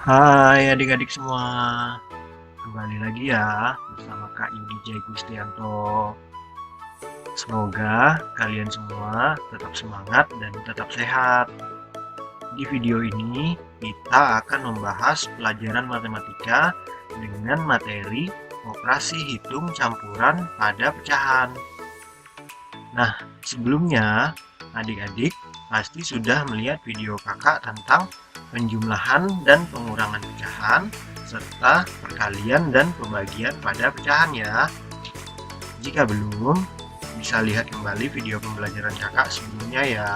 Hai adik-adik semua, kembali lagi ya bersama Kak Yudi Jai Gustianto. Semoga kalian semua tetap semangat dan tetap sehat. Di video ini kita akan membahas pelajaran matematika dengan materi operasi hitung campuran pada pecahan. Nah, sebelumnya adik-adik pasti sudah melihat video kakak tentang penjumlahan dan pengurangan pecahan, serta perkalian dan pembagian pada pecahan ya. Jika belum, bisa lihat kembali video pembelajaran kakak sebelumnya ya.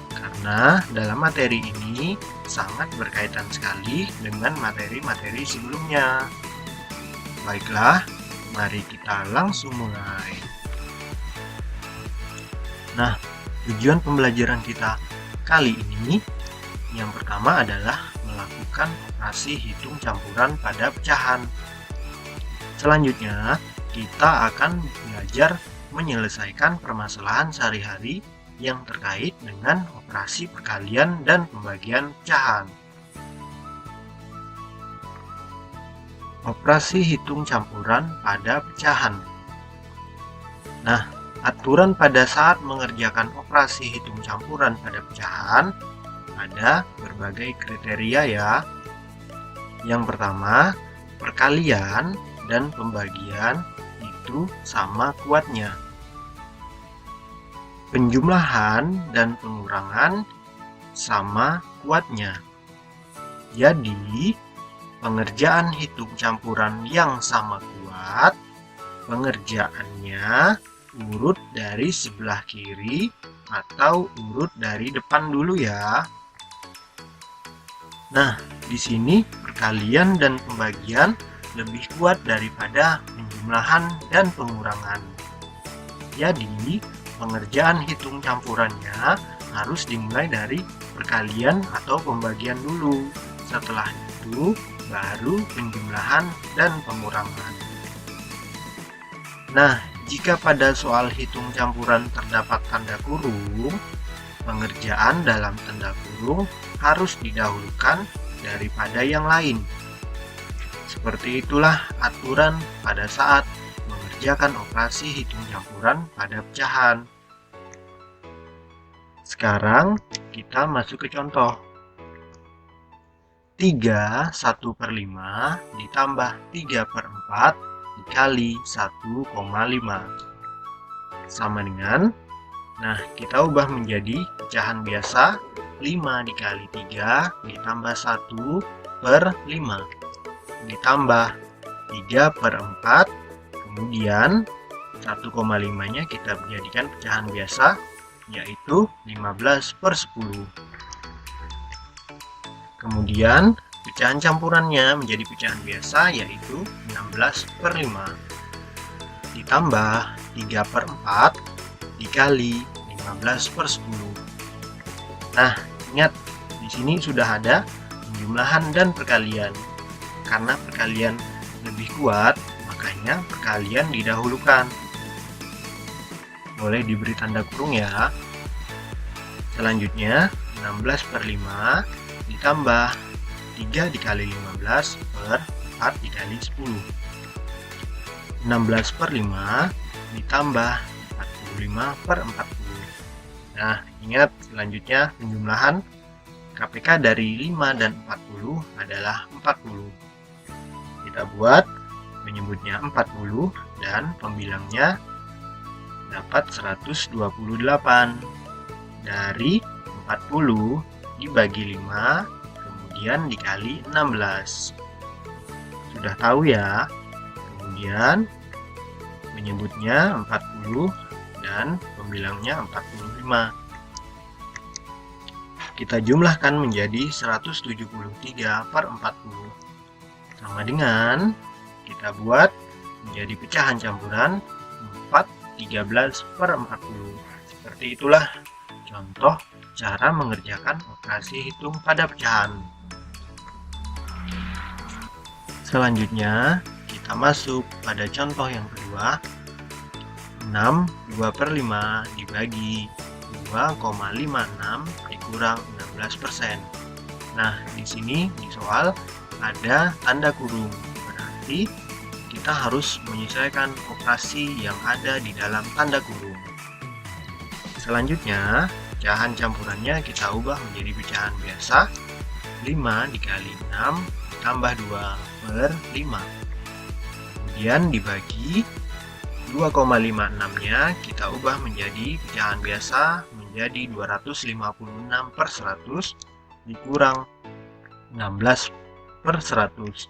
Karena dalam materi ini sangat berkaitan sekali dengan materi-materi sebelumnya. Baiklah, mari kita langsung mulai. Nah, tujuan pembelajaran kita kali ini yang pertama adalah melakukan operasi hitung campuran pada pecahan. Selanjutnya, kita akan belajar menyelesaikan permasalahan sehari-hari yang terkait dengan operasi perkalian dan pembagian pecahan. Operasi hitung campuran pada pecahan. Nah, aturan pada saat mengerjakan operasi hitung campuran pada pecahan ada berbagai kriteria ya. Yang pertama, perkalian dan pembagian itu sama kuatnya. Penjumlahan dan pengurangan sama kuatnya. Jadi, pengerjaan hitung campuran yang sama kuat, pengerjaannya urut dari sebelah kiri atau urut dari depan dulu ya. Nah, di sini perkalian dan pembagian lebih kuat daripada penjumlahan dan pengurangan. Jadi, pengerjaan hitung campurannya harus dimulai dari perkalian atau pembagian dulu. Setelah itu, baru penjumlahan dan pengurangan. Nah, jika pada soal hitung campuran terdapat tanda kurung, pengerjaan dalam tanda kurung harus didahulukan daripada yang lain. Seperti itulah aturan pada saat mengerjakan operasi hitung campuran pada pecahan. Sekarang kita masuk ke contoh. 3 1/5 ditambah 3/4 dikali 1,5 sama dengan, nah kita ubah menjadi pecahan biasa, 5 dikali 3 ditambah 1/5 ditambah 3/4, kemudian 1,5 nya kita jadikan pecahan biasa, yaitu 15/10. Kemudian pecahan campurannya menjadi pecahan biasa, yaitu 16/5 ditambah 3/4 dikali 15/10. Nah, ingat di sini sudah ada penjumlahan dan perkalian. Karena perkalian lebih kuat, makanya perkalian didahulukan. Boleh diberi tanda kurung ya. Selanjutnya 16/5 ditambah 3 dikali 15 per 4 dikali 10. 16/5 ditambah 45/40. Nah, ingat selanjutnya penjumlahan KPK dari 5 dan 40 adalah 40. Kita buat menyebutnya 40 dan pembilangnya dapat 128. Dari 40 dibagi 5, kemudian dikali 16. Sudah tahu ya? Kemudian menyebutnya 40 dan pembilangnya 45. Kita jumlahkan menjadi 173/40. Sama dengan kita buat menjadi pecahan campuran 4 13/40. Seperti itulah contoh cara mengerjakan operasi hitung pada pecahan. Selanjutnya, kita masuk pada contoh yang kedua. 6 2/5 dibagi 2,56 dikurang 16%. Nah, di sini di soal ada tanda kurung, berarti kita harus menyesuaikan operasi yang ada di dalam tanda kurung. Selanjutnya, pecahan campurannya kita ubah menjadi pecahan biasa 5 dikali 6 tambah 2 per 5. Kemudian dibagi 2,56-nya kita ubah menjadi pecahan biasa menjadi 256 per 100 dikurang 16 per 100.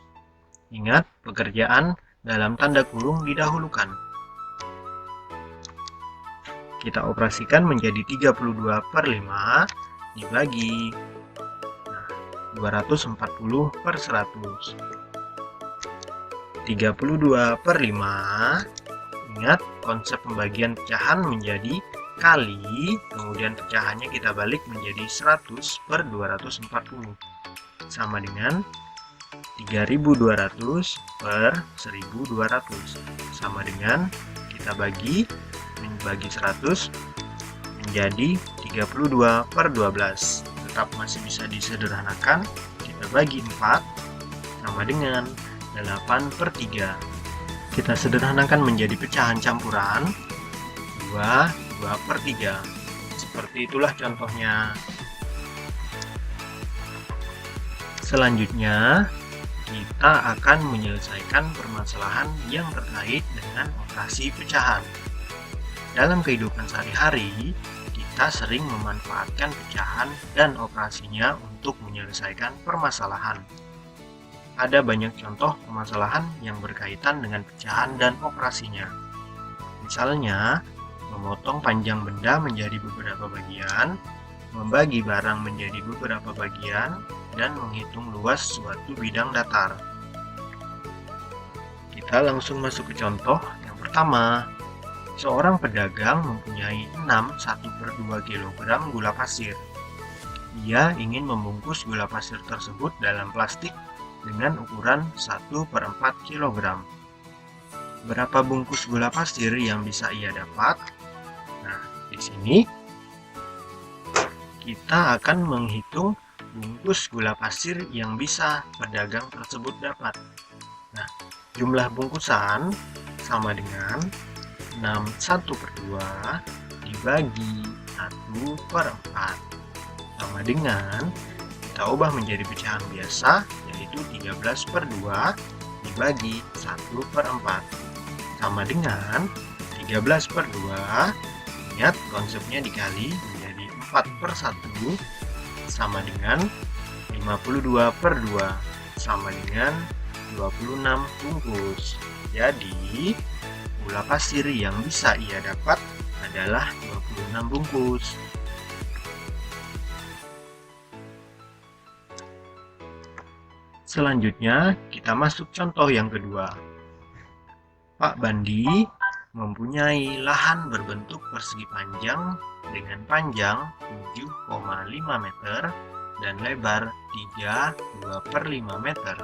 Ingat, pekerjaan dalam tanda kurung didahulukan. Kita operasikan menjadi 32 per 5 dibagi 240 per 100. 32 per 5. Ingat, konsep pembagian pecahan menjadi kali, kemudian pecahannya kita balik menjadi 100 per 240. Sama dengan 3200 per 1200. Sama dengan kita bagi 100 menjadi 32 per 12. Tetap masih bisa disederhanakan. Kita bagi 4 sama dengan 8 per 3. Kita sederhanakan menjadi pecahan campuran 2 per 3. Seperti itulah contohnya. Selanjutnya, kita akan menyelesaikan permasalahan yang terkait dengan operasi pecahan. Dalam kehidupan sehari-hari, kita sering memanfaatkan pecahan dan operasinya untuk menyelesaikan permasalahan. Ada banyak contoh permasalahan yang berkaitan dengan pecahan dan operasinya. Misalnya, memotong panjang benda menjadi beberapa bagian, membagi barang menjadi beberapa bagian, dan menghitung luas suatu bidang datar. Kita langsung masuk ke contoh yang pertama. Seorang pedagang mempunyai 1/2 kg gula pasir. Ia ingin membungkus gula pasir tersebut dalam plastik dengan ukuran 1/4 kg. Berapa bungkus gula pasir yang bisa ia dapat? Nah, di sini kita akan menghitung bungkus gula pasir yang bisa pedagang tersebut dapat. Nah, jumlah bungkusan sama dengan 1/2 dibagi 1/4 sama dengan kita ubah menjadi pecahan biasa yaitu 13/2 dibagi 1/4 sama dengan 13/2. Ingat, konsepnya dikali menjadi 4/1 sama dengan 52/2 sama dengan 26 bungkus. Jadi, gula pasir yang bisa ia dapat adalah 26 bungkus. Selanjutnya, kita masuk contoh yang kedua. Pak Bandi mempunyai lahan berbentuk persegi panjang dengan panjang 7,5 meter dan lebar 3,2/5 meter.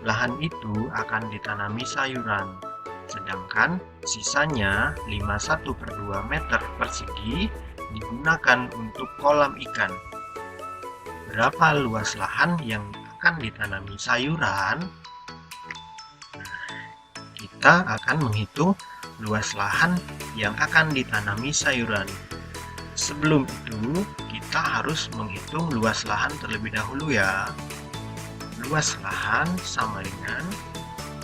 Lahan itu akan ditanami sayuran, sedangkan sisanya 51/2 meter persegi digunakan untuk kolam ikan. Berapa luas lahan yang akan ditanami sayuran? Kita akan menghitung luas lahan yang akan ditanami sayuran. Sebelum itu, kita harus menghitung luas lahan terlebih dahulu ya. Luas lahan sama dengan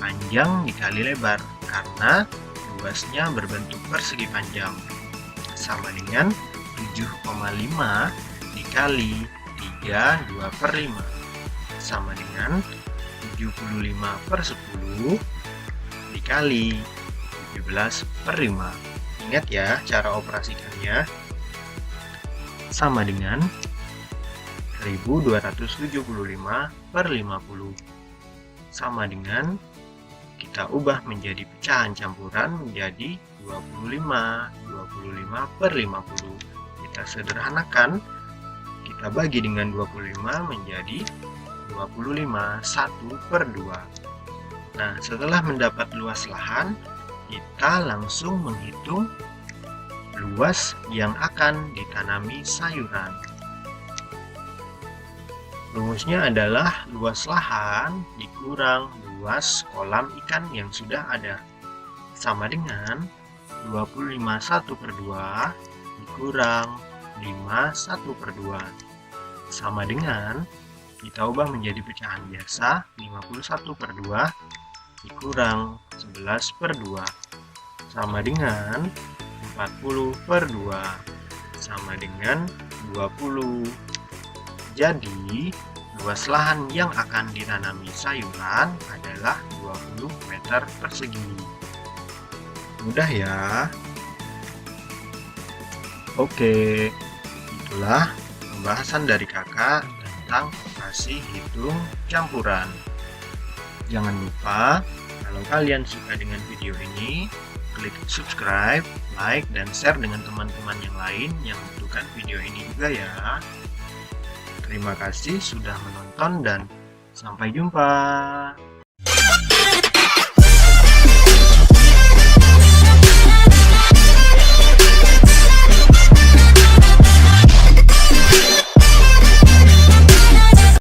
panjang dikali lebar, karena luasnya berbentuk persegi panjang. Sama dengan 7,5 dikali 3,2/5. Sama dengan 75/10 dikali 17/5. Ingat ya cara operasikannya. Sama dengan 1275/50. Sama dengan kita ubah menjadi pecahan campuran menjadi 25/50. Kita sederhanakan, kita bagi dengan 25 menjadi 25 1/2. Nah, setelah mendapat luas lahan, kita langsung menghitung luas yang akan ditanami sayuran. Rumusnya adalah luas lahan dikurang luas kolam ikan yang sudah ada, sama dengan 25 1/2 dikurang 5 1/2, sama dengan, kita ubah menjadi pecahan biasa, 51/2 dikurang 11/2, sama dengan 40/2, sama dengan 20. Jadi, luas lahan yang akan ditanami sayuran adalah 20 meter persegi. Mudah ya? Oke, itulah pembahasan dari kakak tentang operasi hitung campuran. Jangan lupa, kalau kalian suka dengan video ini, klik subscribe, like, dan share dengan teman-teman yang lain yang membutuhkan video ini juga ya. Terima kasih sudah menonton dan sampai jumpa.